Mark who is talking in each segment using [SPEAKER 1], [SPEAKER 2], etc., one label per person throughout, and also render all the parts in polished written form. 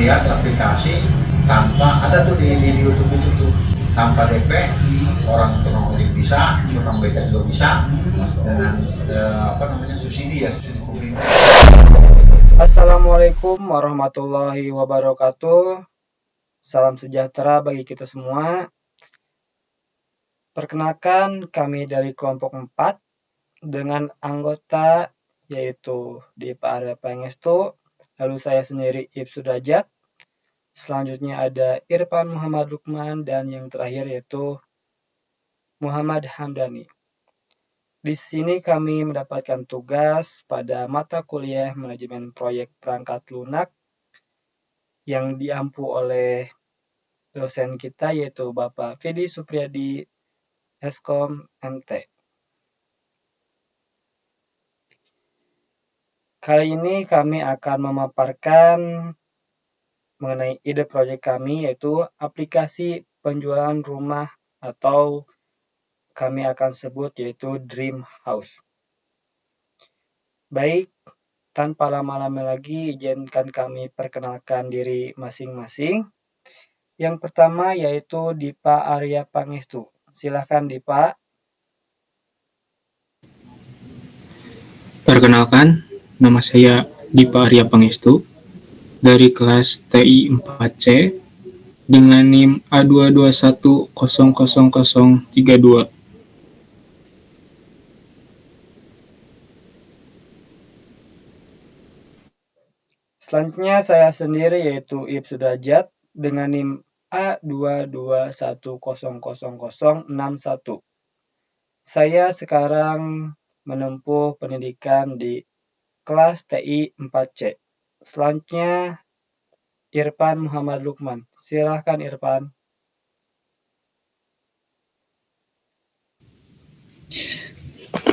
[SPEAKER 1] lihat aplikasi tanpa ada tuh di YouTube itu tuh tanpa DP orang tukang ojek bisa, tukang beca juga bisa dengan subsidi ya, subsidi pemerintah.
[SPEAKER 2] Assalamualaikum warahmatullahi wabarakatuh. Salam sejahtera bagi kita semua. Perkenalkan, kami dari kelompok 4 dengan anggota yaitu Dipa Arya Pangestu, lalu saya sendiri Ibnu Sudrajat. Selanjutnya ada Irfan Muhammad Lukman dan yang terakhir yaitu Muhammad Hamdani. Di sini kami mendapatkan tugas pada mata kuliah manajemen proyek perangkat lunak yang diampu oleh dosen kita yaitu Bapak Fedi Supriyadi, Eskom MT. Kali ini kami akan memaparkan mengenai ide proyek kami yaitu aplikasi penjualan rumah atau kami akan sebut yaitu Dream House. Baik, tanpa lama-lama lagi izinkan kami perkenalkan diri masing-masing. Yang pertama yaitu Dipa Arya Pangestu. Silahkan Dipa.
[SPEAKER 3] Perkenalkan, nama saya Dipa Arya Pangestu dari kelas TI 4C dengan NIM A221000032.
[SPEAKER 2] Selanjutnya saya sendiri yaitu Ibnu Sudrajat dengan NIM A221000061. Saya sekarang menempuh pendidikan di kelas TI 4C. Selanjutnya Irfan Muhammad Lukman. Silahkan Irfan.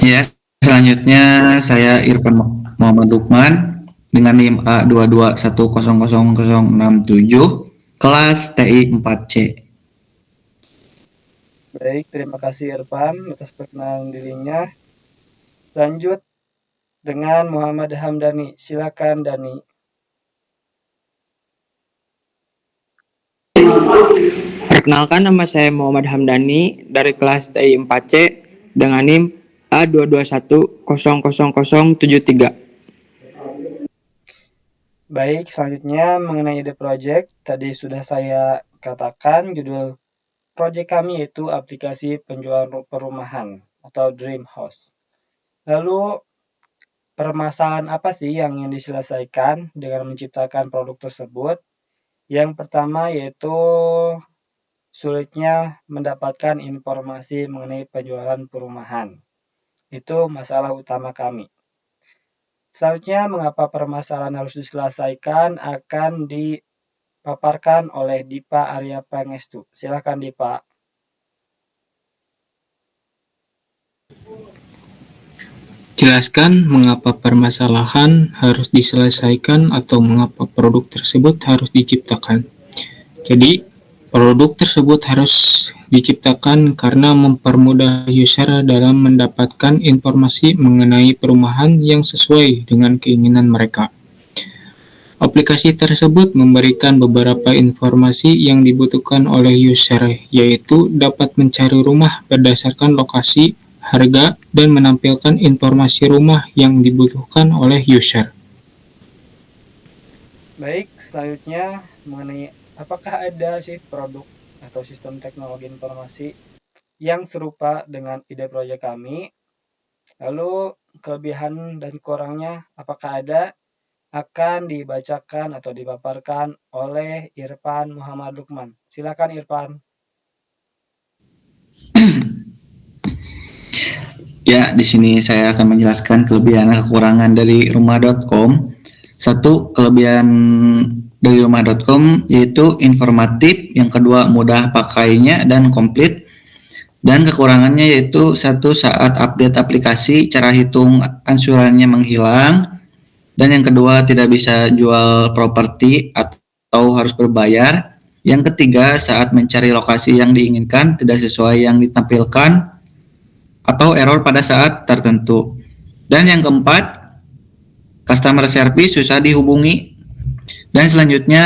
[SPEAKER 4] Ya, selanjutnya saya Irfan Muhammad Lukman dengan NIM A221000067 kelas TI 4C.
[SPEAKER 2] Baik, terima kasih Irfan atas perkenalan dirinya. Lanjut dengan Muhammad Hamdani. Silakan Dani.
[SPEAKER 5] Perkenalkan, nama saya Muhammad Hamdani dari kelas TI 4C dengan NIM A221000073.
[SPEAKER 2] Baik, selanjutnya mengenai ide project, tadi sudah saya katakan judul project kami yaitu aplikasi penjualan perumahan atau Dream House. Lalu permasalahan apa sih yang ingin diselesaikan dengan menciptakan produk tersebut? Yang pertama yaitu sulitnya mendapatkan informasi mengenai penjualan perumahan. Itu masalah utama kami. Selanjutnya, mengapa permasalahan harus diselesaikan akan dipaparkan oleh Dipa Arya Pangestu. Silakan Dipa.
[SPEAKER 3] Jelaskan mengapa permasalahan harus diselesaikan atau mengapa produk tersebut harus diciptakan. Jadi, produk tersebut harus diciptakan karena mempermudah user dalam mendapatkan informasi mengenai perumahan yang sesuai dengan keinginan mereka. Aplikasi tersebut memberikan beberapa informasi yang dibutuhkan oleh user, yaitu dapat mencari rumah berdasarkan lokasi, harga, dan menampilkan informasi rumah yang dibutuhkan oleh user.
[SPEAKER 2] Baik, selanjutnya mengenai apakah ada sih produk atau sistem teknologi informasi yang serupa dengan ide proyek kami? Lalu kelebihan dan kurangnya apakah ada? Akan dibacakan atau dipaparkan oleh Irfan Muhammad Lukman. Silakan Irfan.
[SPEAKER 4] Ya, di sini saya akan menjelaskan kelebihan dan kekurangan dari rumah.com. Satu, kelebihan dari rumah.com yaitu informatif, yang kedua mudah pakainya dan komplit, dan kekurangannya yaitu satu, saat update aplikasi cara hitung ansurannya menghilang, dan yang kedua tidak bisa jual properti atau harus berbayar. Yang ketiga, saat mencari lokasi yang diinginkan tidak sesuai yang ditampilkan atau error pada saat tertentu. Dan yang keempat, customer service susah dihubungi. Dan selanjutnya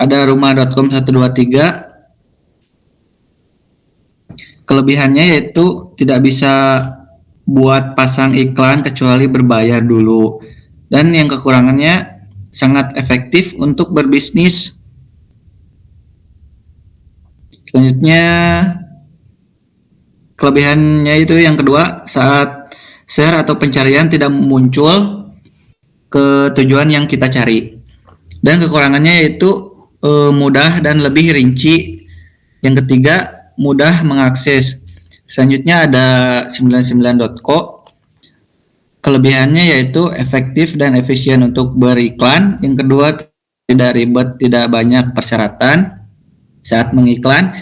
[SPEAKER 4] ada rumah.com 123. Kelebihannya yaitu tidak bisa buat pasang iklan kecuali berbayar dulu. Dan yang kekurangannya sangat efektif untuk berbisnis. Selanjutnya kelebihannya itu yang kedua, saat share atau pencarian tidak muncul ke tujuan yang kita cari. Dan kekurangannya yaitu mudah dan lebih rinci. Yang ketiga, mudah mengakses. Selanjutnya ada 99.co. Kelebihannya yaitu efektif dan efisien untuk beriklan. Yang kedua, tidak ribet, tidak banyak persyaratan saat mengiklan.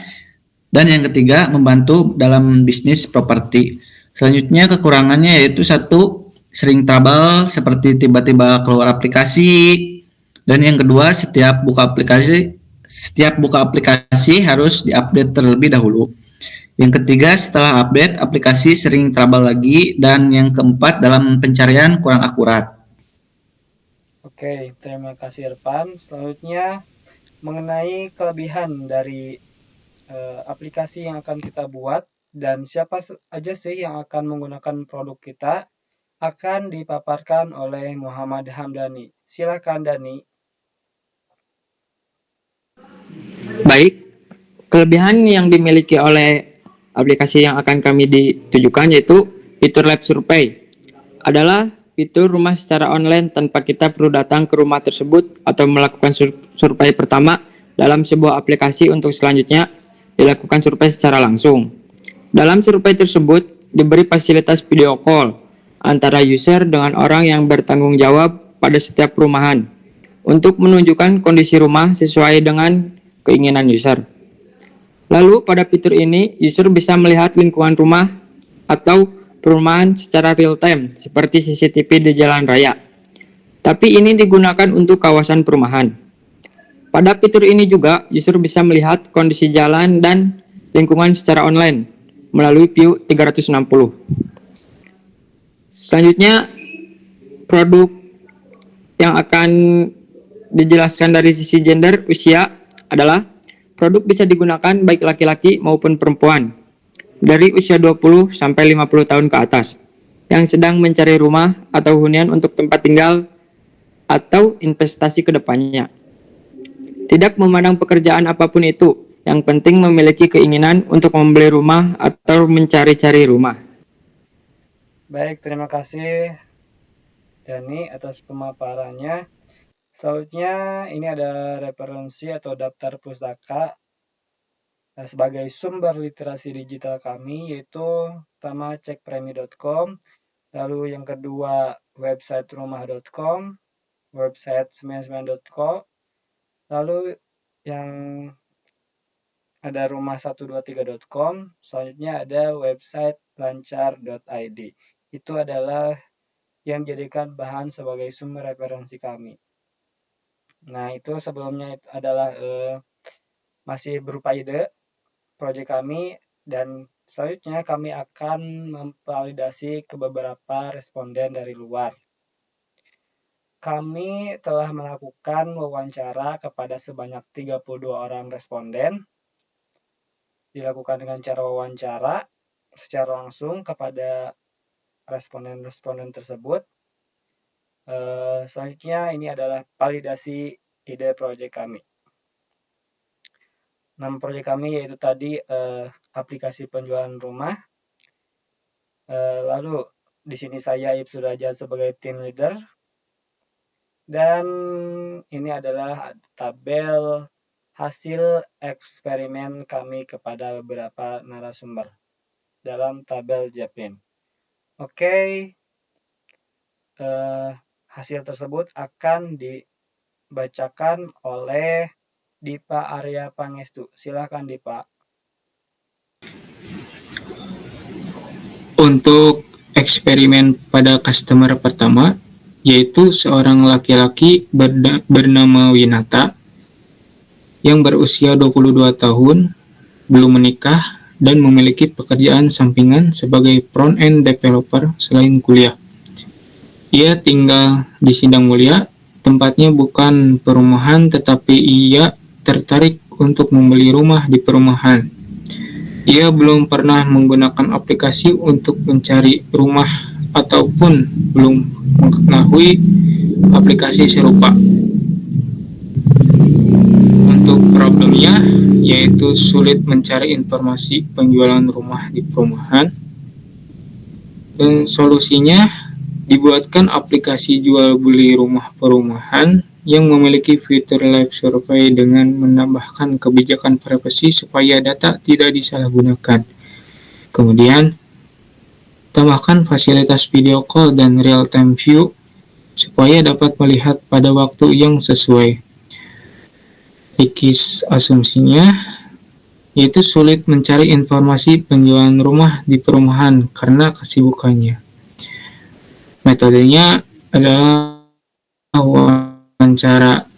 [SPEAKER 4] Dan yang ketiga, membantu dalam bisnis properti. Selanjutnya kekurangannya yaitu satu, sering trouble seperti tiba-tiba keluar aplikasi. Dan yang kedua, setiap buka aplikasi harus diupdate terlebih dahulu. Yang ketiga, setelah update aplikasi sering trouble lagi. Dan yang keempat, dalam pencarian kurang akurat.
[SPEAKER 2] Oke, terima kasih Irfan. Selanjutnya mengenai kelebihan dari aplikasi yang akan kita buat dan siapa aja sih yang akan menggunakan produk kita akan dipaparkan oleh Muhammad Hamdani. Silakan Dani.
[SPEAKER 5] Baik, kelebihan yang dimiliki oleh aplikasi yang akan kami ditujukan yaitu fitur live survey. Adalah fitur rumah secara online tanpa kita perlu datang ke rumah tersebut atau melakukan survei pertama dalam sebuah aplikasi untuk selanjutnya dilakukan survei secara langsung. Dalam survei tersebut diberi fasilitas video call antara user dengan orang yang bertanggung jawab pada setiap perumahan untuk menunjukkan kondisi rumah sesuai dengan keinginan user. Lalu pada fitur ini, user bisa melihat lingkungan rumah atau perumahan secara real time seperti CCTV di jalan raya. Tapi ini digunakan untuk kawasan perumahan. Pada fitur ini juga, user bisa melihat kondisi jalan dan lingkungan secara online melalui view 360. Selanjutnya, produk yang akan dijelaskan dari sisi gender usia adalah produk bisa digunakan baik laki-laki maupun perempuan dari usia 20 sampai 50 tahun ke atas yang sedang mencari rumah atau hunian untuk tempat tinggal atau investasi ke depannya. Tidak memandang pekerjaan apapun itu, yang penting memiliki keinginan untuk membeli rumah atau mencari-cari rumah.
[SPEAKER 2] Baik, terima kasih Dani atas pemaparannya. Selanjutnya ini ada referensi atau daftar pustaka sebagai sumber literasi digital kami, yaitu pertama cekpremi.com, lalu yang kedua website rumah.com, website 99.co, lalu yang ada rumah123.com, selanjutnya ada website lancar.id. Itu adalah yang dijadikan bahan sebagai sumber referensi kami. Nah, itu sebelumnya itu adalah masih berupa ide proyek kami, dan selanjutnya kami akan memvalidasi ke beberapa responden dari luar. Kami telah melakukan wawancara kepada sebanyak 32 orang responden. Dilakukan dengan cara wawancara secara langsung kepada responden-responden tersebut. Selanjutnya ini adalah validasi ide proyek kami. Nama proyek kami yaitu tadi aplikasi penjualan rumah. Lalu di sini saya Ibsu Rajat sebagai team leader. Dan ini adalah tabel hasil eksperimen kami kepada beberapa narasumber dalam tabel Japlin. Oke. Hasil tersebut akan dibacakan oleh Dipa Arya Pangestu. Silakan Dipa.
[SPEAKER 3] Untuk eksperimen pada customer pertama, yaitu seorang laki-laki bernama Winata yang berusia 22 tahun, belum menikah, dan memiliki pekerjaan sampingan sebagai front-end developer selain kuliah. Ia tinggal di Sindang Mulia, tempatnya bukan perumahan, tetapi ia tertarik untuk membeli rumah di perumahan. Ia belum pernah menggunakan aplikasi untuk mencari rumah ataupun belum mengetahui aplikasi serupa. Untuk problemnya, yaitu sulit mencari informasi penjualan rumah di perumahan, dan solusinya dibuatkan aplikasi jual beli rumah perumahan yang memiliki fitur live survey dengan menambahkan kebijakan privasi supaya data tidak disalahgunakan. Kemudian, tambahkan fasilitas video call dan real-time view supaya dapat melihat pada waktu yang sesuai. Kikis asumsinya, yaitu sulit mencari informasi penjualan rumah di perumahan karena kesibukannya. Metodenya adalah wawancara,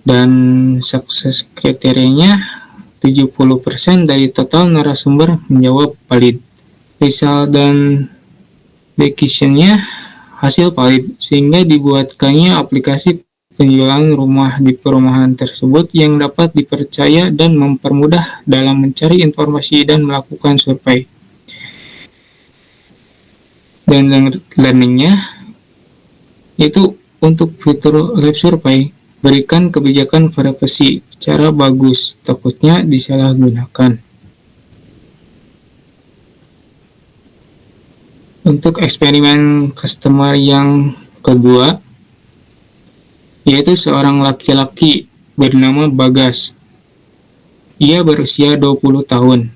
[SPEAKER 3] dan sukses kriterianya 70% dari total narasumber menjawab valid. Result dan decision-nya hasil valid, sehingga dibuatkannya aplikasi penjualan rumah di perumahan tersebut yang dapat dipercaya dan mempermudah dalam mencari informasi dan melakukan survei. Dan learning-nya itu untuk fitur live survey, berikan kebijakan privasi secara bagus, takutnya disalahgunakan. Untuk eksperimen customer yang kedua, yaitu seorang laki-laki bernama Bagas. Ia berusia 20 tahun,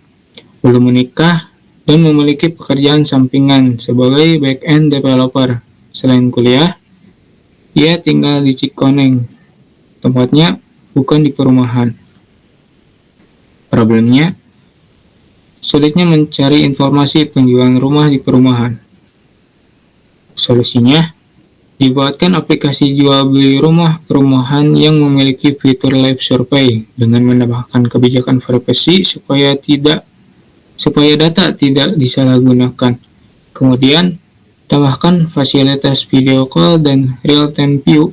[SPEAKER 3] belum menikah, dan memiliki pekerjaan sampingan sebagai back-end developer. Selain kuliah, ia tinggal di Cikoneng, tempatnya bukan di perumahan. Problemnya, sulitnya mencari informasi penjualan rumah di perumahan. Solusinya, dibuatkan aplikasi jual beli rumah perumahan yang memiliki fitur live survey dengan menambahkan kebijakan privasi supaya data tidak disalahgunakan. Kemudian, tambahkan fasilitas video call dan real-time view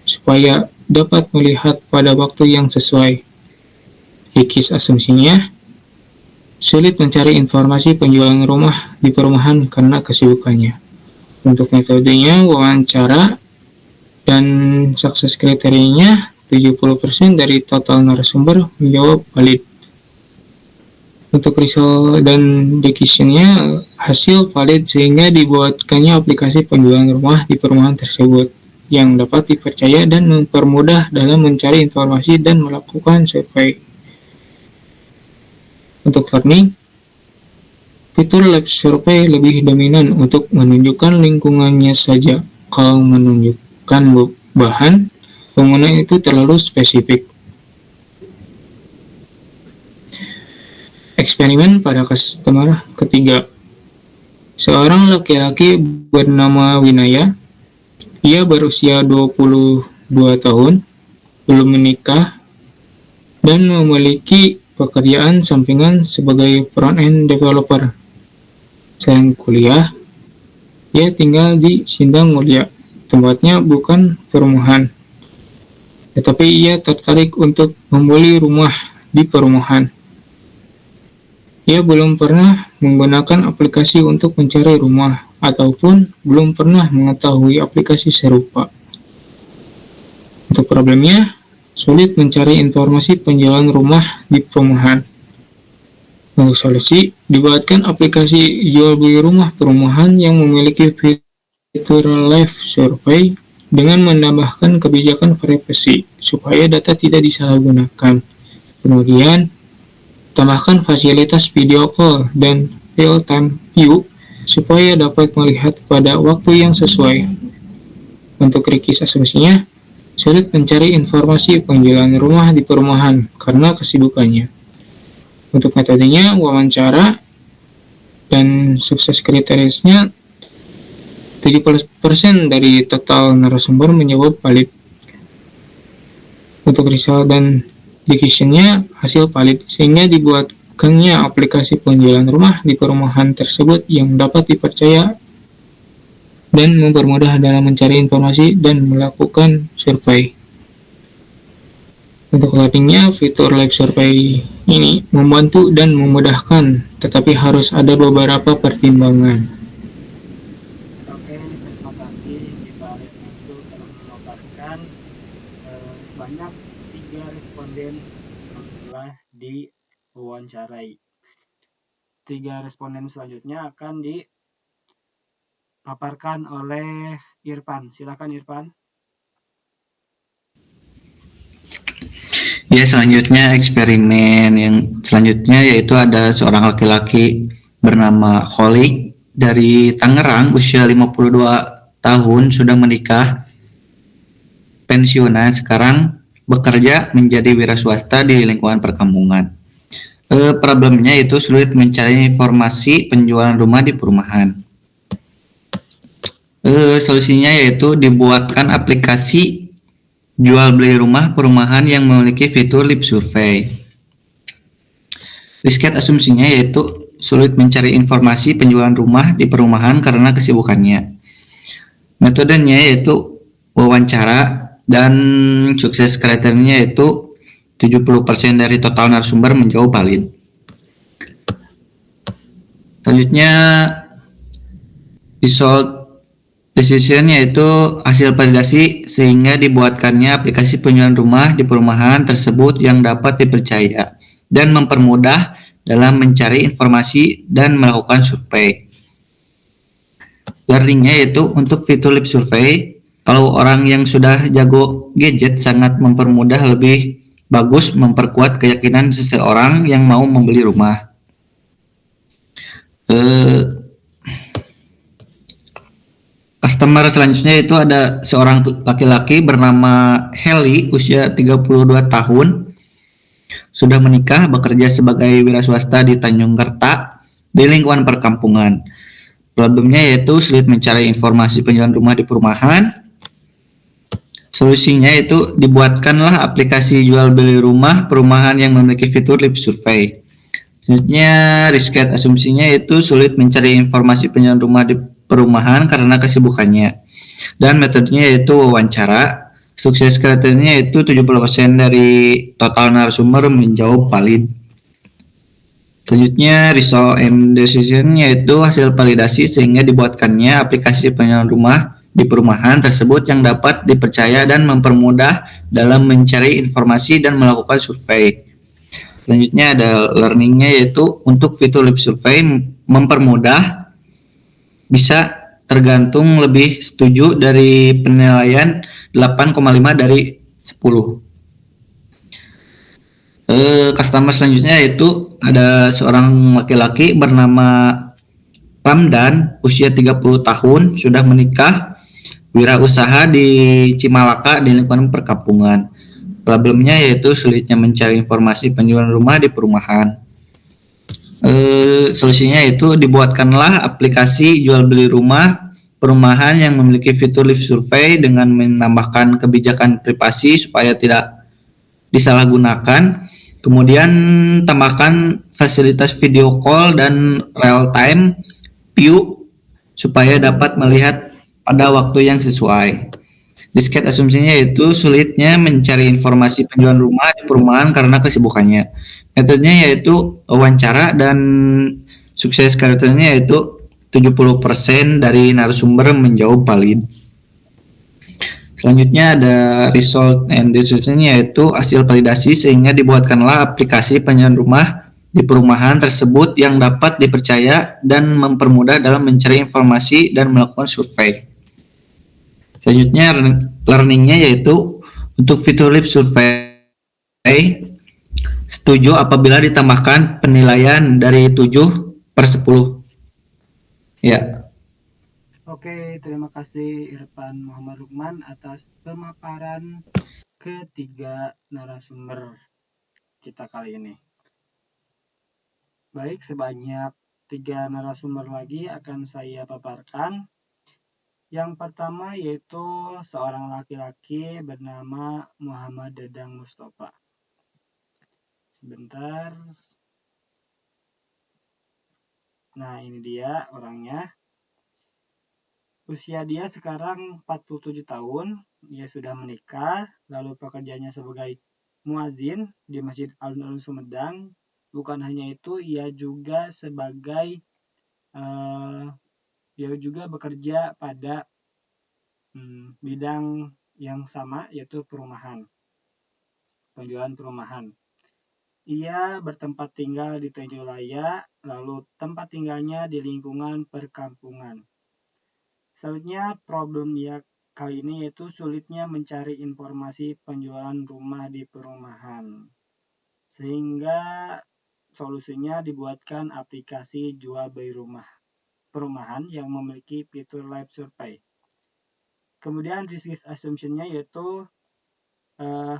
[SPEAKER 3] supaya dapat melihat pada waktu yang sesuai. Kikis asumsinya, sulit mencari informasi penjualan rumah di perumahan karena kesibukannya. Untuk metodenya wawancara, dan sukses kriterianya 70% dari total narasumber menjawab valid. Untuk result dan decision-nya hasil valid, sehingga dibuatkannya aplikasi penjualan rumah di perumahan tersebut yang dapat dipercaya dan mempermudah dalam mencari informasi dan melakukan survei. Untuk learning, fitur live survey lebih dominan untuk menunjukkan lingkungannya saja. Kalau menunjukkan bahan, pengguna itu terlalu spesifik. Eksperimen pada customer ketiga. Seorang laki-laki bernama Winaya. Ia berusia 22 tahun, belum menikah, dan memiliki pekerjaan sampingan sebagai front-end developer. Selain kuliah, ia tinggal di Sindang Mulia, tempatnya bukan perumahan. Tetapi ia tertarik untuk membeli rumah di perumahan. Ia belum pernah menggunakan aplikasi untuk mencari rumah, ataupun belum pernah mengetahui aplikasi serupa. Untuk problemnya, sulit mencari informasi penjualan rumah di perumahan. Untuk solusi, dibuatkan aplikasi jual beli rumah perumahan yang memiliki fitur live survey dengan menambahkan kebijakan privasi supaya data tidak disalahgunakan. Kemudian, tambahkan fasilitas video call dan real-time view supaya dapat melihat pada waktu yang sesuai. Untuk kikis asumsinya, sulit mencari informasi penjualan rumah di perumahan karena kesibukannya. Untuk metodenya wawancara, dan sukses kriterianya 70% dari total narasumber menjawab valid. Untuk result dan decision-nya hasil valid, sehingga dibuatkannya aplikasi penjualan rumah di perumahan tersebut yang dapat dipercaya dan mempermudah dalam mencari informasi dan melakukan survei. Untuk learningnya, fitur live survey ini membantu dan memudahkan, tetapi harus ada beberapa pertimbangan.
[SPEAKER 2] Oke, terima kasih Pak Ernesto telah memaparkan sebanyak 3 responden yang telah diwawancarai. 3 responden selanjutnya akan dipaparkan oleh Irfan. Silakan Irfan.
[SPEAKER 4] Ya, selanjutnya eksperimen yang selanjutnya yaitu ada seorang laki-laki bernama Kholik dari Tangerang, usia 52 tahun, sudah menikah, pensiunan, sekarang bekerja menjadi wira swasta di lingkungan perkampungan. Problemnya itu sulit mencari informasi penjualan rumah di perumahan. Solusinya yaitu dibuatkan aplikasi jual beli rumah perumahan yang memiliki fitur lip survey. Risket asumsinya yaitu sulit mencari informasi penjualan rumah di perumahan karena kesibukannya. Metodenya yaitu wawancara dan sukses kriterianya yaitu 70% dari total narasumber menjawab valid. Selanjutnya result decision yaitu hasil validasi sehingga dibuatkannya aplikasi penjualan rumah di perumahan tersebut yang dapat dipercaya dan mempermudah dalam mencari informasi dan melakukan survei. Learningnya yaitu untuk fitur lip survey, kalau orang yang sudah jago gadget sangat mempermudah, lebih bagus memperkuat keyakinan seseorang yang mau membeli rumah. Customer selanjutnya itu ada seorang laki-laki bernama Heli, usia 32 tahun, sudah menikah, bekerja sebagai wira swasta di Tanjung Kerta di lingkungan perkampungan. Problemnya yaitu sulit mencari informasi penjualan rumah di perumahan. Solusinya itu dibuatkanlah aplikasi jual beli rumah perumahan yang memiliki fitur lip survey. Selanjutnya, risket asumsinya itu sulit mencari informasi penjualan rumah di perumahan karena kesibukannya. Dan metodenya yaitu wawancara. Sukses kriterianya itu 70% dari total narasumber menjawab valid. Selanjutnya, result and decision yaitu hasil validasi sehingga dibuatkannya aplikasi penjualan rumah di perumahan tersebut yang dapat dipercaya dan mempermudah dalam mencari informasi dan melakukan survei. Selanjutnya ada learningnya yaitu untuk fitur lip survey mempermudah, bisa tergantung lebih setuju dari penilaian 8,5 dari 10. Customer selanjutnya yaitu ada seorang laki-laki bernama Ramdan, usia 30 tahun, sudah menikah, wirausaha di Cimalaka di lingkungan perkampungan. Problemnya yaitu sulitnya mencari informasi penjualan rumah di perumahan. Solusinya itu dibuatkanlah aplikasi jual beli rumah perumahan yang memiliki fitur live survey dengan menambahkan kebijakan privasi supaya tidak disalahgunakan. Kemudian tambahkan fasilitas video call dan real time view supaya dapat melihat pada waktu yang sesuai. Disket asumsinya yaitu sulitnya mencari informasi penjualan rumah di perumahan karena kesibukannya. Metodenya yaitu wawancara dan sukses kriterianya yaitu 70% dari narasumber menjawab valid. Selanjutnya ada result and decision yaitu hasil validasi sehingga dibuatkanlah aplikasi penjualan rumah di perumahan tersebut yang dapat dipercaya dan mempermudah dalam mencari informasi dan melakukan survei. Selanjutnya learningnya yaitu untuk fitur lip survey setuju apabila ditambahkan penilaian dari 7/10. Ya.
[SPEAKER 2] Oke, terima kasih Irfan Muhammad Lukman atas pemaparan ketiga narasumber kita kali ini. Baik, sebanyak 3 narasumber lagi akan saya paparkan. Yang pertama yaitu seorang laki-laki bernama Muhammad Dadang Mustafa. Sebentar. Nah, ini dia orangnya. Usia dia sekarang 47 tahun, ia sudah menikah, lalu pekerjaannya sebagai muazin di Masjid Alun-Alun Sumedang. Bukan hanya itu, ia juga bekerja pada bidang yang sama, yaitu perumahan, penjualan perumahan. Ia bertempat tinggal di Tanjung Laya, lalu tempat tinggalnya di lingkungan perkampungan. Selanjutnya, problem ya kali ini yaitu sulitnya mencari informasi penjualan rumah di perumahan. Sehingga solusinya dibuatkan aplikasi jual beli rumah perumahan yang memiliki fitur live survey. Kemudian risk assumption-nya yaitu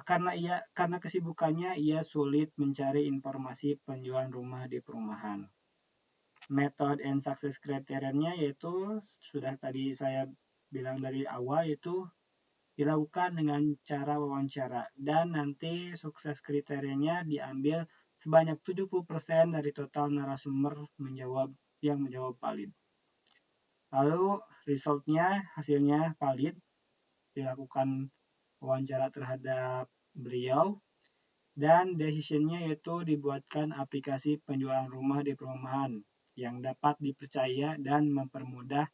[SPEAKER 2] karena kesibukannya ia sulit mencari informasi penjualan rumah di perumahan. Method and success criterianya yaitu sudah tadi saya bilang dari awal, yaitu dilakukan dengan cara wawancara, dan nanti sukses kriterianya diambil sebanyak 70% dari total narasumber yang menjawab valid. Lalu hasilnya valid, dilakukan wawancara terhadap beliau, dan decision-nya yaitu dibuatkan aplikasi penjualan rumah di perumahan yang dapat dipercaya dan mempermudah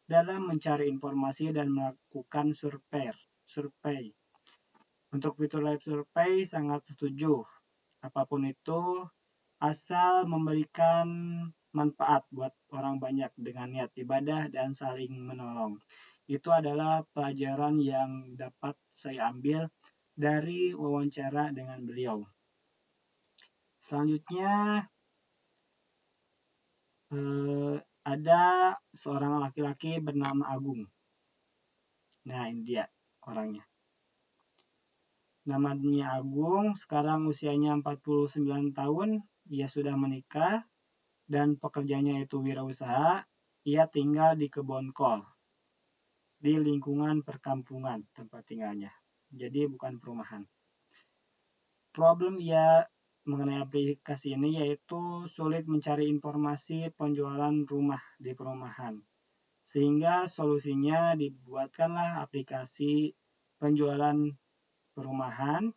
[SPEAKER 2] dalam mencari informasi dan melakukan survei. Untuk fitur live survey sangat setuju. Apapun itu, asal memberikan manfaat buat orang banyak dengan niat ibadah dan saling menolong. Itu adalah pelajaran yang dapat saya ambil dari wawancara dengan beliau. Selanjutnya, ada seorang laki-laki bernama Agung. Nah, ini dia orangnya. Namanya Agung, sekarang usianya 49 tahun, ia sudah menikah, dan pekerjaannya itu wirausaha. Ia tinggal di Kebon Kol, di lingkungan perkampungan tempat tinggalnya. Jadi bukan perumahan. Problem ia mengenai aplikasi ini yaitu sulit mencari informasi penjualan rumah di perumahan. Sehingga solusinya dibuatkanlah aplikasi penjualan perumahan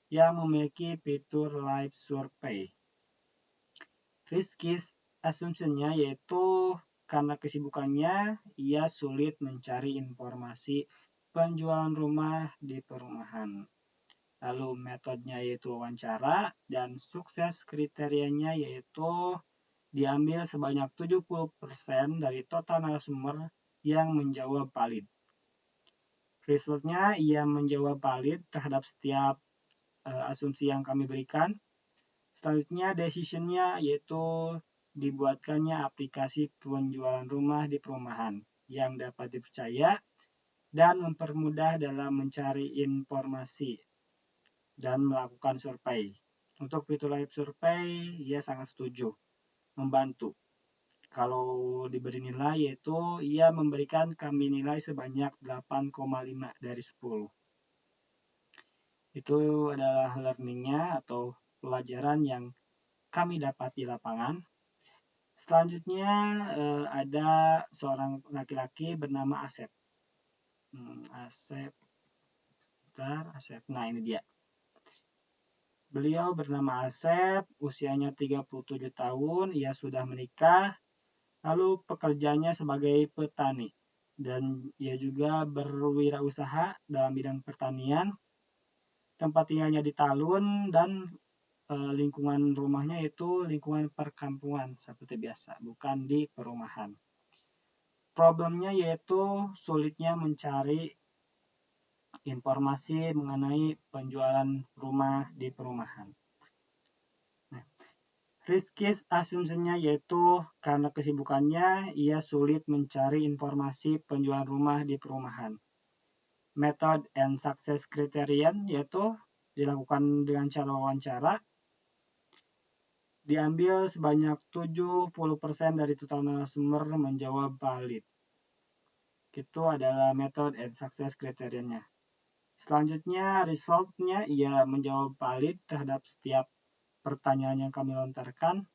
[SPEAKER 2] yang memiliki fitur live survey. Risk assumption-nya yaitu karena kesibukannya, ia sulit mencari informasi penjualan rumah di perumahan. Lalu metodenya yaitu wawancara, dan sukses kriterianya yaitu diambil sebanyak 70% dari total narasumber yang menjawab valid. Resultnya ia menjawab valid terhadap setiap asumsi yang kami berikan. Selanjutnya decision-nya yaitu dibuatkannya aplikasi penjualan rumah di perumahan yang dapat dipercaya dan mempermudah dalam mencari informasi dan melakukan survei. Untuk fitur live survey, ia sangat setuju, membantu. Kalau diberi nilai yaitu ia memberikan kami nilai sebanyak 8,5 dari 10. Itu adalah learning-nya atau pelajaran yang kami dapat di lapangan. Selanjutnya ada seorang laki-laki bernama Asep. Asep. Nah, ini dia. Beliau bernama Asep, usianya 37 tahun, ia sudah menikah, lalu pekerjaannya sebagai petani, dan ia juga berwirausaha dalam bidang pertanian. Tempat tinggalnya di Talun, dan lingkungan rumahnya itu lingkungan perkampungan seperti biasa, bukan di perumahan. Problemnya yaitu sulitnya mencari informasi mengenai penjualan rumah di perumahan. Nah, risk assumption-nya yaitu karena kesibukannya ia sulit mencari informasi penjualan rumah di perumahan. Method and success criterion yaitu dilakukan dengan cara wawancara. Diambil sebanyak 70% dari total narasumber menjawab valid. Itu adalah method and success kriterianya. Selanjutnya, result-nya ia menjawab valid terhadap setiap pertanyaan yang kami lontarkan.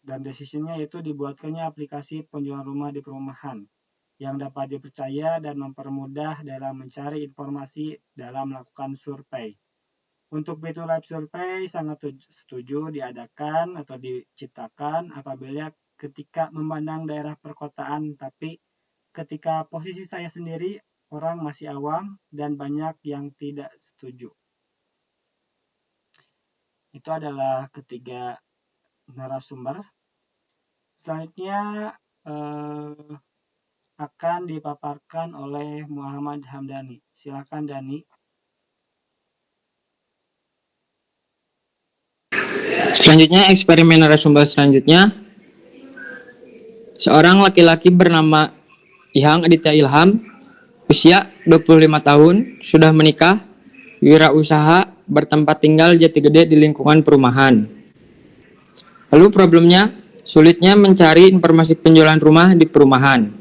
[SPEAKER 2] Dan decision-nya yaitu dibuatkannya aplikasi penjualan rumah di perumahan yang dapat dipercaya dan mempermudah dalam mencari informasi dalam melakukan survei. Untuk fitur live survey sangat setuju diadakan atau diciptakan apabila ketika memandang daerah perkotaan, tapi ketika posisi saya sendiri, orang masih awam dan banyak yang tidak setuju. Itu adalah ketiga narasumber. Selanjutnya akan dipaparkan oleh Muhammad Hamdani. Silakan Dani.
[SPEAKER 5] Selanjutnya, eksperimen narasumber selanjutnya. Seorang laki-laki bernama Ihang Aditya Ilham, usia 25 tahun, sudah menikah, wirausaha, bertempat tinggal Jati Gede di lingkungan perumahan. Lalu problemnya, sulitnya mencari informasi penjualan rumah di perumahan.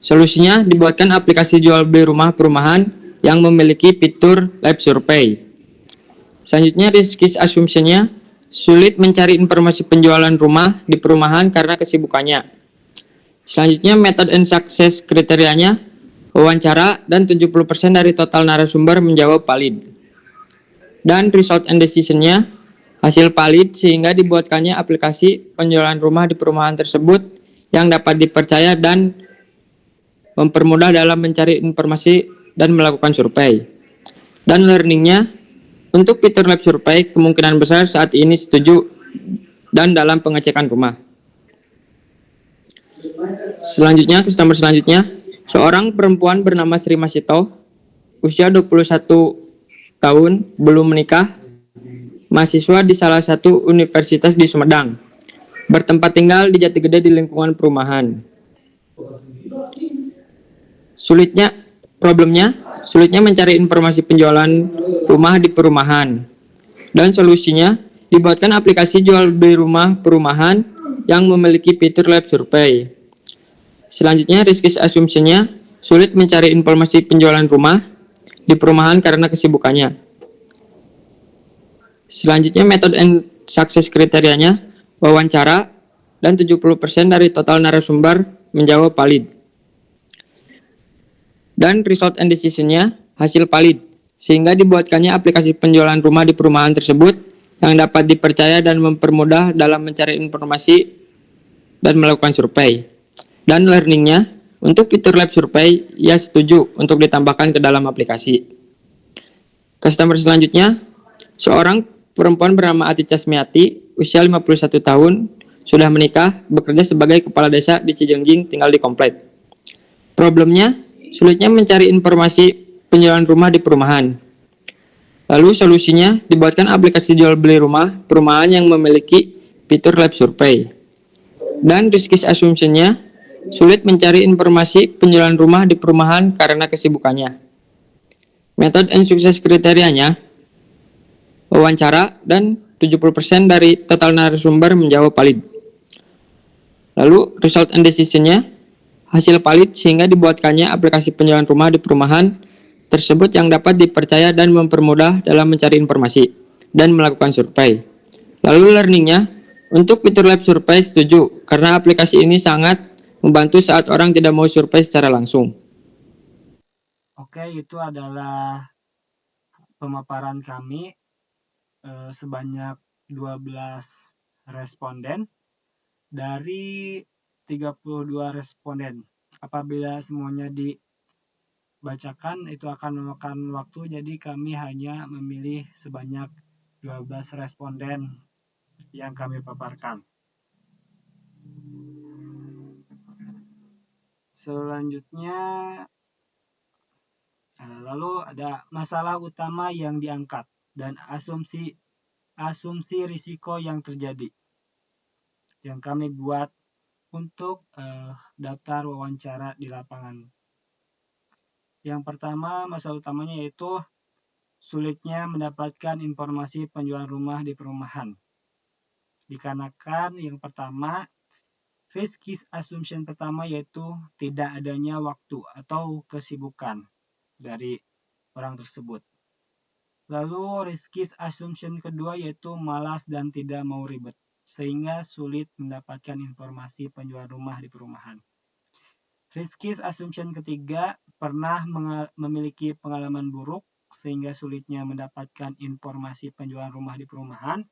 [SPEAKER 5] Solusinya dibuatkan aplikasi jual beli rumah perumahan yang memiliki fitur live survey. Selanjutnya, risk assumption-nya sulit mencari informasi penjualan rumah di perumahan karena kesibukannya. Selanjutnya, method and success kriterianya wawancara dan 70% dari total narasumber menjawab valid. Dan result and decision-nya hasil valid sehingga dibuatkannya aplikasi penjualan rumah di perumahan tersebut yang dapat dipercaya dan mempermudah dalam mencari informasi dan melakukan survei. Dan learning-nya, untuk fitur live survei kemungkinan besar saat ini setuju dan dalam pengecekan rumah. Selanjutnya, customer selanjutnya, seorang perempuan bernama Sri Masito, usia 21 tahun, belum menikah, mahasiswa di salah satu universitas di Sumedang, bertempat tinggal di Jati Gede di lingkungan perumahan. Sulitnya mencari informasi penjualan rumah di perumahan. Dan solusinya dibuatkan aplikasi jual beli rumah perumahan yang memiliki fitur live survey. Selanjutnya, risk assumption-nya sulit mencari informasi penjualan rumah di perumahan karena kesibukannya. Selanjutnya, method and success kriterianya wawancara dan 70% dari total narasumber menjawab valid. Dan result and decision-nya hasil valid, sehingga dibuatkannya aplikasi penjualan rumah di perumahan tersebut yang dapat dipercaya dan mempermudah dalam mencari informasi dan melakukan survei. Dan learning-nya, untuk fitur live survei, ia setuju untuk ditambahkan ke dalam aplikasi. Customer selanjutnya, seorang perempuan bernama Ati Casmiati, usia 51 tahun, sudah menikah, bekerja sebagai kepala desa di Cijengjing, tinggal di komplek. Problemnya, sulitnya mencari informasi penjualan rumah di perumahan. Lalu solusinya dibuatkan aplikasi jual beli rumah perumahan yang memiliki fitur live survey. Dan risk assumption-nya sulit mencari informasi penjualan rumah di perumahan karena kesibukannya. Method and success kriterianya wawancara dan 70% dari total narasumber menjawab valid. Lalu result and decision-nya hasil valid sehingga dibuatkannya aplikasi penjualan rumah di perumahan tersebut yang dapat dipercaya dan mempermudah dalam mencari informasi dan melakukan survei. Lalu learning-nya, untuk fitur live survei setuju karena aplikasi ini sangat membantu saat orang tidak mau survei secara langsung.
[SPEAKER 2] Oke, itu adalah pemaparan kami sebanyak 12 responden dari 32 responden. Apabila semuanya dibacakan itu akan memakan waktu, jadi kami hanya memilih sebanyak 12 responden yang kami paparkan. Selanjutnya, lalu ada masalah utama yang diangkat dan asumsi risiko yang terjadi yang kami buat untuk daftar wawancara di lapangan. Yang pertama, masalah utamanya yaitu sulitnya mendapatkan informasi penjualan rumah di perumahan. Dikarenakan yang pertama, risk assumption pertama yaitu tidak adanya waktu atau kesibukan dari orang tersebut. Lalu risk assumption kedua yaitu malas dan tidak mau ribet. sehingga sulit mendapatkan informasi penjualan rumah di perumahan. Risk assumption ketiga, pernah memiliki pengalaman buruk sehingga sulitnya mendapatkan informasi penjualan rumah di perumahan.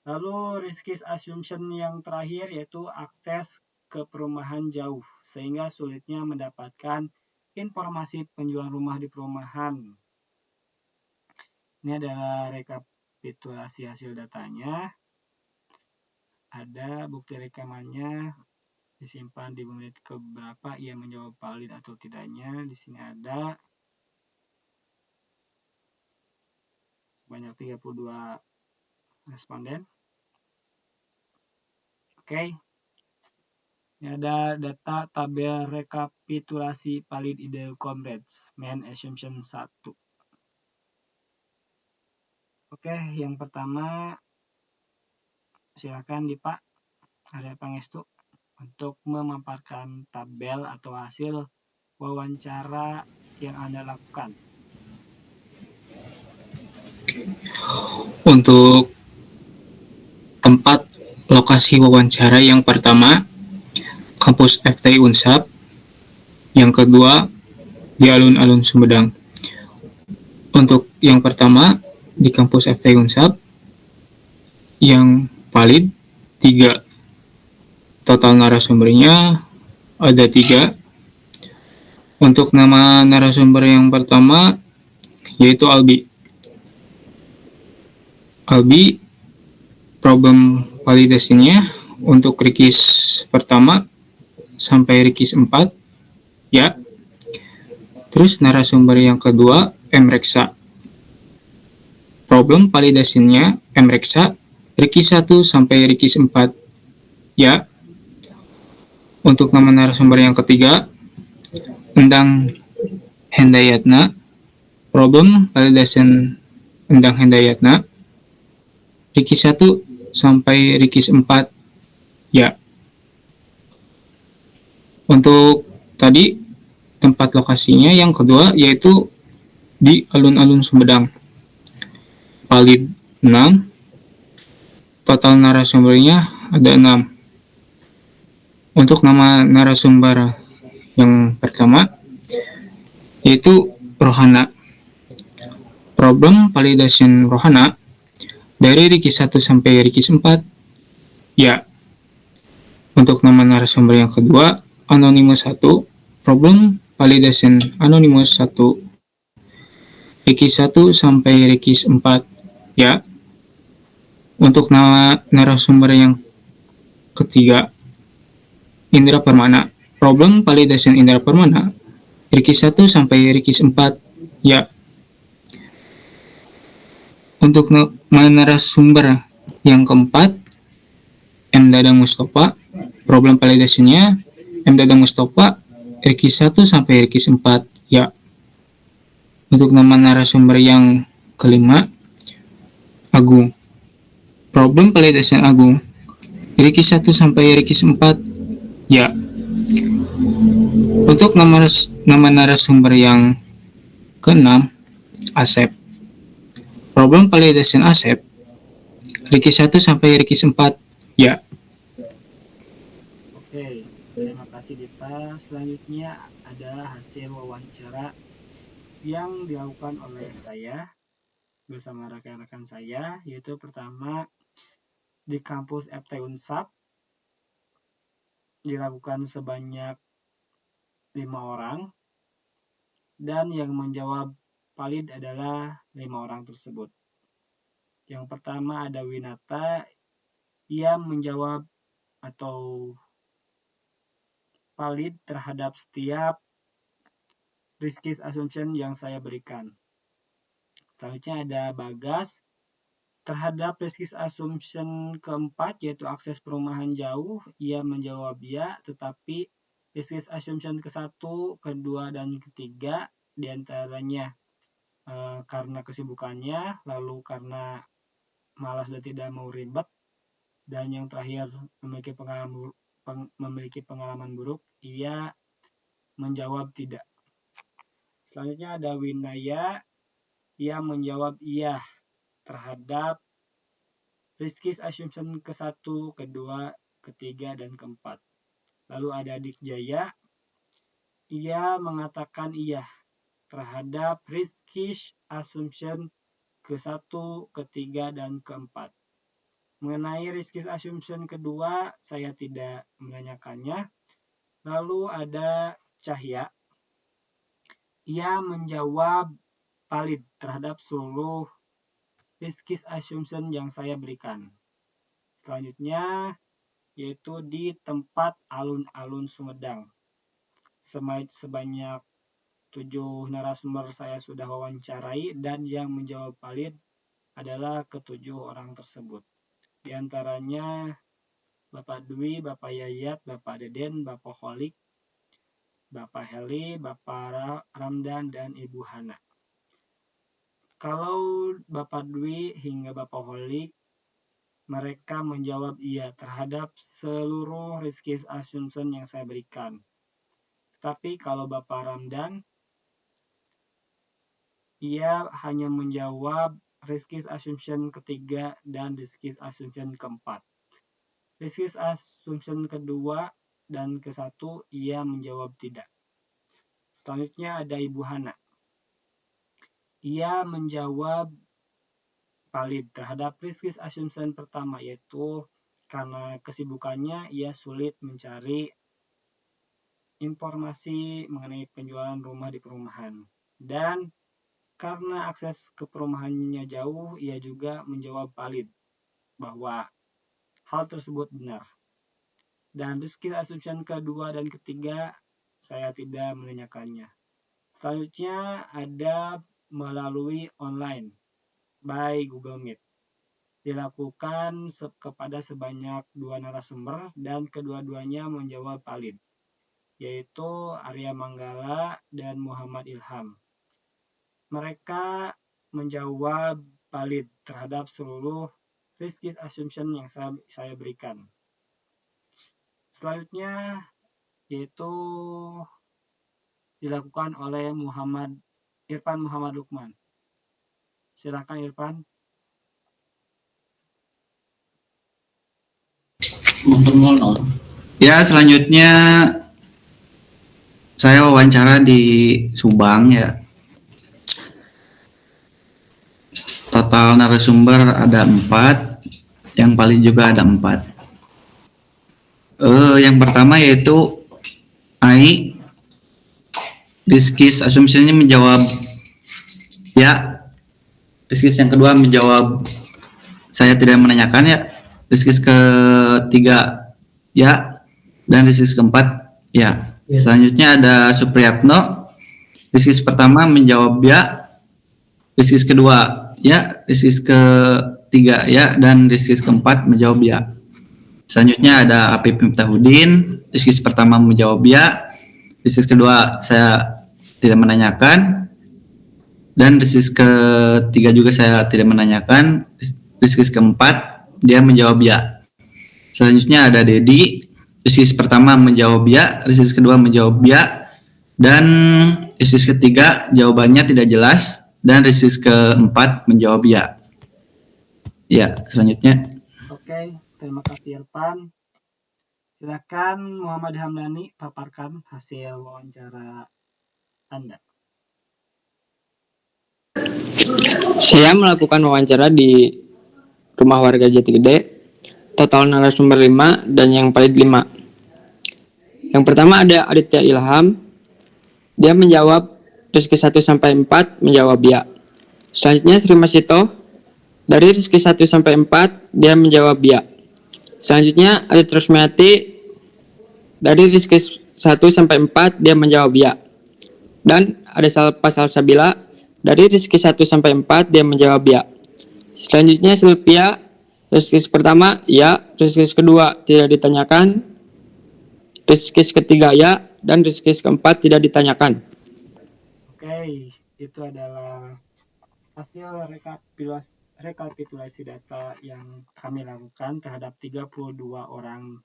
[SPEAKER 2] Lalu risk assumption yang terakhir yaitu akses ke perumahan jauh sehingga sulitnya mendapatkan informasi penjualan rumah di perumahan. Ini adalah rekapitulasi hasil datanya. Ada bukti rekamannya disimpan di menit keberapa ia menjawab valid atau tidaknya. Di sini ada sebanyak 32 responden. Oke. Ini ada data tabel rekapitulasi valid ide Comrades, main assumption 1. Oke, yang pertama silakan Pak Arya Pangestu untuk memaparkan tabel atau hasil wawancara yang Anda lakukan.
[SPEAKER 3] Untuk tempat lokasi wawancara yang pertama, kampus FTI Unsap. Yang kedua, di Alun-Alun Sumedang. Untuk yang pertama, di kampus FTI Unsap, yang valid 3. Total narasumbernya ada 3. Untuk nama narasumber yang pertama yaitu Albi. Albi, problem validasinya untuk rikis pertama sampai rikis 4 ya. Terus narasumber yang kedua M-Reksa. Problem validasinya M-Reksa rikis 1 sampai rikis 4 ya. Untuk nama narasumber yang ketiga Endang Hendayatna. Problem validation Endang Hendayatna rikis 1 sampai rikis 4 ya. Untuk tadi tempat lokasinya yang kedua yaitu di Alun-Alun Sumedang. Valid 6. Total narasumbernya ada 6. Untuk nama narasumber yang pertama yaitu Rohana. Problem validation Rohana dari rikis 1 sampai rikis 4 ya. Untuk nama narasumber yang kedua Anonymous 1. Problem validation Anonymous 1 rikis 1 sampai rikis 4 ya. Untuk nama narasumber yang ketiga Indra Permana. Problem validation Indra Permana rikis 1 sampai rikis 4 ya. Untuk narasumber yang keempat M. Dadang Mustafa. Problem validasinya M. Dadang Mustafa rikis 1 sampai rikis 4 ya. Untuk nama narasumber yang kelima Agung. Problem validation Agung rikis 1 sampai rikis 4 ya. Untuk nama narasumber yang keenam Asep. Problem validation Asep rikis 1 sampai rikis 4 ya.
[SPEAKER 2] Oke, terima kasih Dipa. Selanjutnya ada hasil wawancara yang dilakukan oleh saya bersama rekan-rekan saya, yaitu pertama di kampus FTI Unsap dilakukan sebanyak 5 orang dan yang menjawab valid adalah 5 orang tersebut. Yang pertama ada Winata, ia menjawab atau valid terhadap setiap risk assumption yang saya berikan. Selanjutnya ada Bagas, terhadap risk assumption keempat yaitu akses perumahan jauh, ia menjawab ya, tetapi risk assumption ke-1, kedua, dan ketiga diantaranya karena kesibukannya, lalu karena malas dan tidak mau ribet, dan yang terakhir memiliki pengalaman buruk, ia menjawab tidak. Selanjutnya ada Winaya, ia menjawab iya terhadap risk assumption ke-1, kedua, ketiga, dan keempat. Lalu ada Dik Jaya, ia mengatakan iya terhadap risk assumption ke-1, ketiga, dan keempat. Mengenai risk assumption kedua, saya tidak menanyakannya. Lalu ada Cahya, ia menjawab valid terhadap seluruh risk assumption yang saya berikan. Selanjutnya yaitu di tempat alun-alun Sumedang. Sebanyak 7 narasumber saya sudah wawancarai dan yang menjawab valid adalah ke-7 orang tersebut. Di antaranya Bapak Dwi, Bapak Yayat, Bapak Deden, Bapak Holik, Bapak Heli, Bapak Ramdan, dan Ibu Hana. Kalau Bapak Dwi hingga Bapak Holik, mereka menjawab iya terhadap seluruh risk assumption yang saya berikan. Tetapi kalau Bapak Ramdan, ia hanya menjawab risk assumption ketiga dan risk assumption keempat. Risk assumption kedua dan ke-1 ia menjawab tidak. Selanjutnya ada Ibu Hana. Ia menjawab valid terhadap risk assumption pertama, yaitu karena kesibukannya ia sulit mencari informasi mengenai penjualan rumah di perumahan. Dan karena akses ke perumahannya jauh, ia juga menjawab valid bahwa hal tersebut benar. Dan risk assumption kedua dan ketiga, saya tidak menanyakannya. Selanjutnya ada melalui online by Google Meet. Dilakukan kepada sebanyak 2 narasumber dan kedua-duanya menjawab valid, yaitu Arya Manggala dan Muhammad Ilham. Mereka menjawab valid terhadap seluruh risk assumption yang saya berikan. Selanjutnya yaitu dilakukan oleh Irfan Muhammad Lukman. Silakan Irfan.
[SPEAKER 4] Ya, selanjutnya saya wawancara di Subang ya. Total narasumber ada 4, yang paling juga ada 4. Yang pertama yaitu Ai. Risk assumption-nya menjawab ya. Risk yang kedua menjawab saya tidak menanyakan ya. Risk ketiga ya, dan risk keempat ya. Selanjutnya ada Supriyatno. Risk pertama menjawab ya. Risk kedua ya, risk ketiga ya, dan risk keempat menjawab ya. Selanjutnya ada Apip Miftahudin. Risk pertama menjawab ya. Risk kedua saya tidak menanyakan. Dan risk ketiga juga saya tidak menanyakan. Risk keempat dia menjawab ya. Selanjutnya ada Dedi. Risk pertama menjawab ya. Risk kedua menjawab ya. Dan risk ketiga jawabannya tidak jelas. Dan risk keempat menjawab ya. Ya, selanjutnya.
[SPEAKER 2] Oke, terima kasih Irfan. Silakan Muhammad Hamdani paparkan hasil wawancara Anda.
[SPEAKER 5] Saya melakukan wawancara di rumah warga Jati Gede. Total narasumber 5 dan yang valid 5. Yang pertama ada Aditya Ilham. Dia menjawab risk 1 sampai 4 menjawab ya. Selanjutnya Sri Masito. Dari risk 1 sampai 4 dia menjawab ya. Selanjutnya Adit Rusmiati. Dari risk 1 sampai 4 dia menjawab ya. Dan ada Salpa Salsabila. Dari risk 1 sampai 4 dia menjawab ya. Selanjutnya Sylvia. Risk pertama ya, risk kedua tidak ditanyakan, risk ketiga ya, dan risk keempat tidak ditanyakan.
[SPEAKER 2] Oke, itu adalah hasil rekapitulasi data yang kami lakukan terhadap 32 orang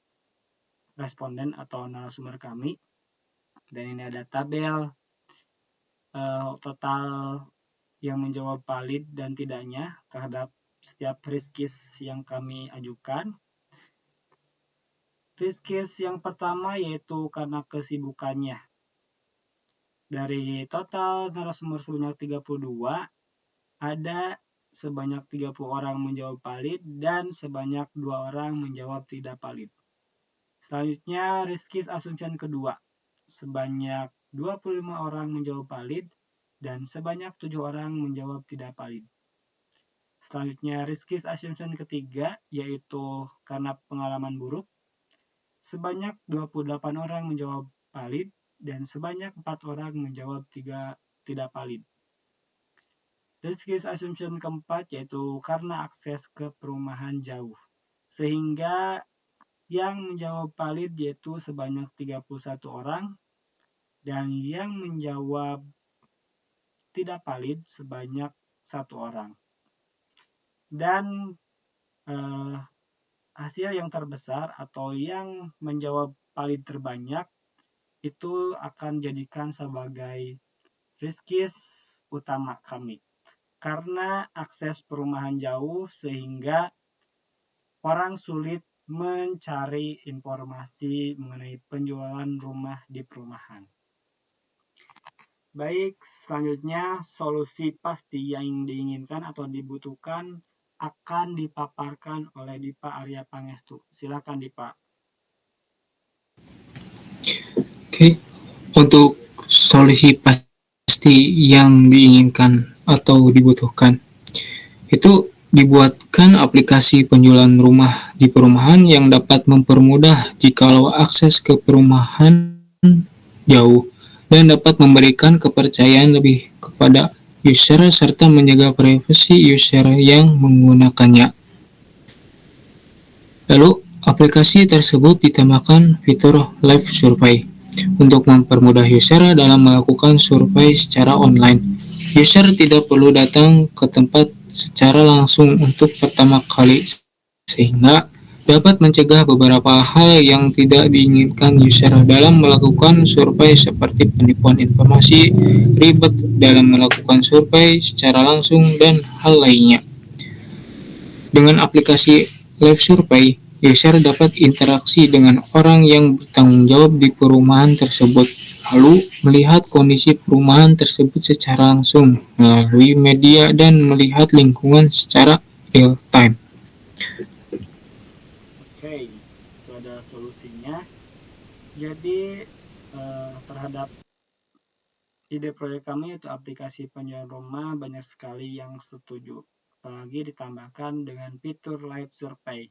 [SPEAKER 2] responden atau narasumber kami. Dan ini ada tabel total yang menjawab valid dan tidaknya terhadap setiap risk case yang kami ajukan. Risk case yang pertama yaitu karena kesibukannya. Dari total narasumber sebanyak 32, ada sebanyak 30 orang menjawab valid dan sebanyak 2 orang menjawab tidak valid. Selanjutnya, risk case assumption kedua. Sebanyak 25 orang menjawab valid dan sebanyak 7 orang menjawab tidak valid. Selanjutnya, risk case assumption ketiga, yaitu karena pengalaman buruk. Sebanyak 28 orang menjawab valid dan sebanyak 4 orang menjawab tidak valid. Risk case assumption keempat yaitu karena akses ke perumahan jauh. Sehingga yang menjawab valid yaitu sebanyak 31 orang dan yang menjawab tidak valid sebanyak 1 orang. Dan hasil yang terbesar atau yang menjawab valid terbanyak itu akan jadikan sebagai risk case utama kami. Karena akses perumahan jauh sehingga orang sulit mencari informasi mengenai penjualan rumah di perumahan. Baik, selanjutnya solusi pasti yang diinginkan atau dibutuhkan akan dipaparkan oleh Dipa Arya Pangestu. Silakan Dipa.
[SPEAKER 3] Oke, untuk solusi pasti yang diinginkan atau dibutuhkan, itu dibuatkan aplikasi penjualan rumah di perumahan yang dapat mempermudah jikalau akses ke perumahan jauh dan dapat memberikan kepercayaan lebih kepada user serta menjaga privasi user yang menggunakannya. Lalu, aplikasi tersebut ditambahkan fitur live survey untuk mempermudah user dalam melakukan survei secara online. User tidak perlu datang ke tempat secara langsung untuk pertama kali, sehingga dapat mencegah beberapa hal yang tidak diinginkan user dalam melakukan survei seperti penipuan informasi, ribet dalam melakukan survei secara langsung, dan hal lainnya. Dengan aplikasi live survey, user dapat interaksi dengan orang yang bertanggung jawab di perumahan tersebut, lalu melihat kondisi perumahan tersebut secara langsung melalui media dan melihat lingkungan secara real time.
[SPEAKER 2] Oke, itu ada solusinya. Jadi terhadap ide proyek kami yaitu aplikasi penjualan rumah banyak sekali yang setuju. Apalagi ditambahkan dengan fitur live survey.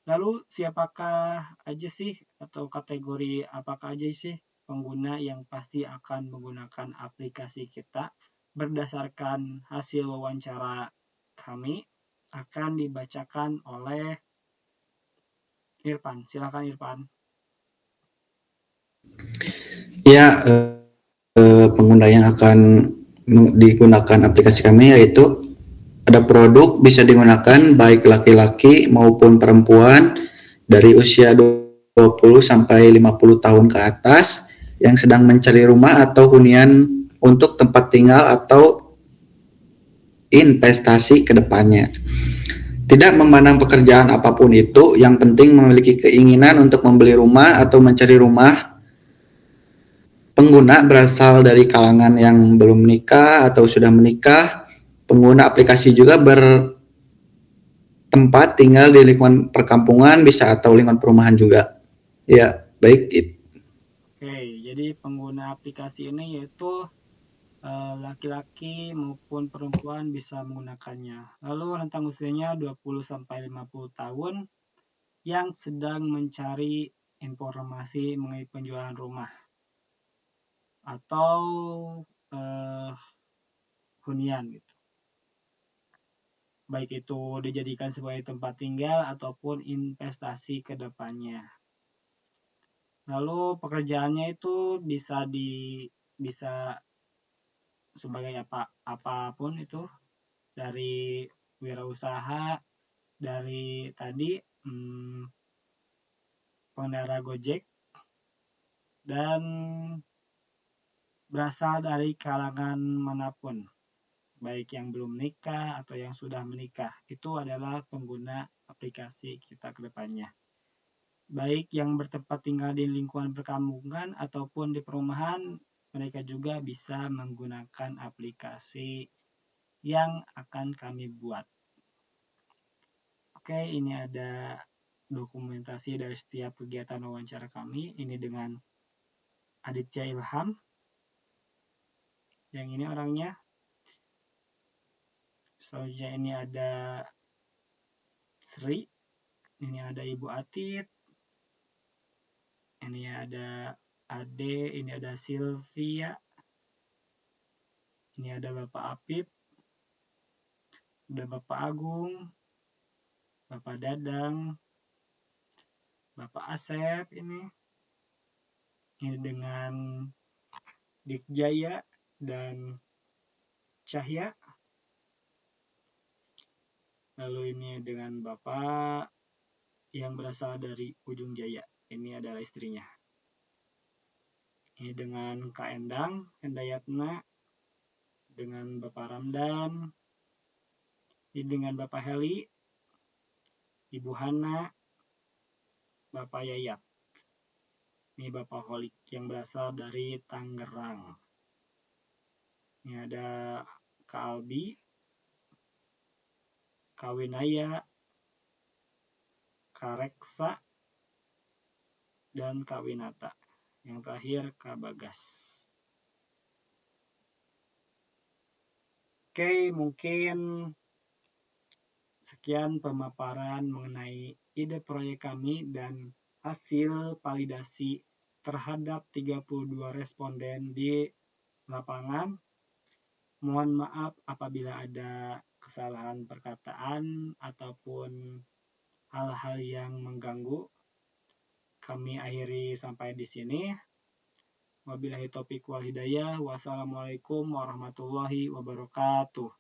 [SPEAKER 2] Lalu siapakah aja sih atau kategori apakah aja sih pengguna yang pasti akan menggunakan aplikasi kita? Berdasarkan hasil wawancara kami akan dibacakan oleh Irfan. Silakan Irfan.
[SPEAKER 4] Ya, pengguna yang akan digunakan aplikasi kami yaitu ada produk bisa digunakan baik laki-laki maupun perempuan dari usia 20 sampai 50 tahun ke atas yang sedang mencari rumah atau hunian untuk tempat tinggal atau investasi ke depannya. Tidak memandang pekerjaan apapun itu, yang penting memiliki keinginan untuk membeli rumah atau mencari rumah. Pengguna berasal dari kalangan yang belum menikah atau sudah menikah. Pengguna aplikasi juga bertempat tinggal di lingkungan perkampungan bisa atau lingkungan perumahan juga. Ya, baik.
[SPEAKER 2] Oke, jadi pengguna aplikasi ini yaitu laki-laki maupun perempuan bisa menggunakannya. Lalu rentang usianya 20-50 tahun yang sedang mencari informasi mengenai penjualan rumah atau hunian gitu. Baik itu dijadikan sebagai tempat tinggal ataupun investasi ke depannya. Lalu pekerjaannya itu bisa sebagai apapun itu, dari wirausaha, dari tadi pengendara Gojek, dan berasal dari kalangan manapun. baik yang belum menikah atau yang sudah menikah. Itu adalah pengguna aplikasi kita ke depannya. Baik yang bertempat tinggal di lingkungan perkampungan ataupun di perumahan, mereka juga bisa menggunakan aplikasi yang akan kami buat. Oke, ini ada dokumentasi dari setiap kegiatan wawancara kami. Ini dengan Aditya Ilham. Yang ini orangnya. Selanjutnya ini ada Sri. Ini ada Ibu Atit. Ini ada Ade. Ini ada Sylvia. Ini ada Bapak Apip. Ada Bapak Agung. Bapak Dadang. Bapak Asep ini. Ini dengan Dikjaya dan Cahya. Lalu ini dengan Bapak yang berasal dari Ujung Jaya. Ini adalah istrinya. Ini dengan Kak Endang, Endayatna. Dengan Bapak Ramdan. Ini dengan Bapak Heli. Ibu Hana. Bapak Yayat. Ini Bapak Holik yang berasal dari Tangerang. Ini ada Kak Albi, Kak Winaya, Kak Reksa, dan Kak Winata. Yang terakhir Kak Bagas. Oke, mungkin sekian pemaparan mengenai ide proyek kami dan hasil validasi terhadap 32 responden di lapangan. Mohon maaf apabila ada kesalahan perkataan ataupun hal-hal yang mengganggu. Kami akhiri sampai di sini. Wabillahi taufiq wal hidayah. Wassalamualaikum warahmatullahi wabarakatuh.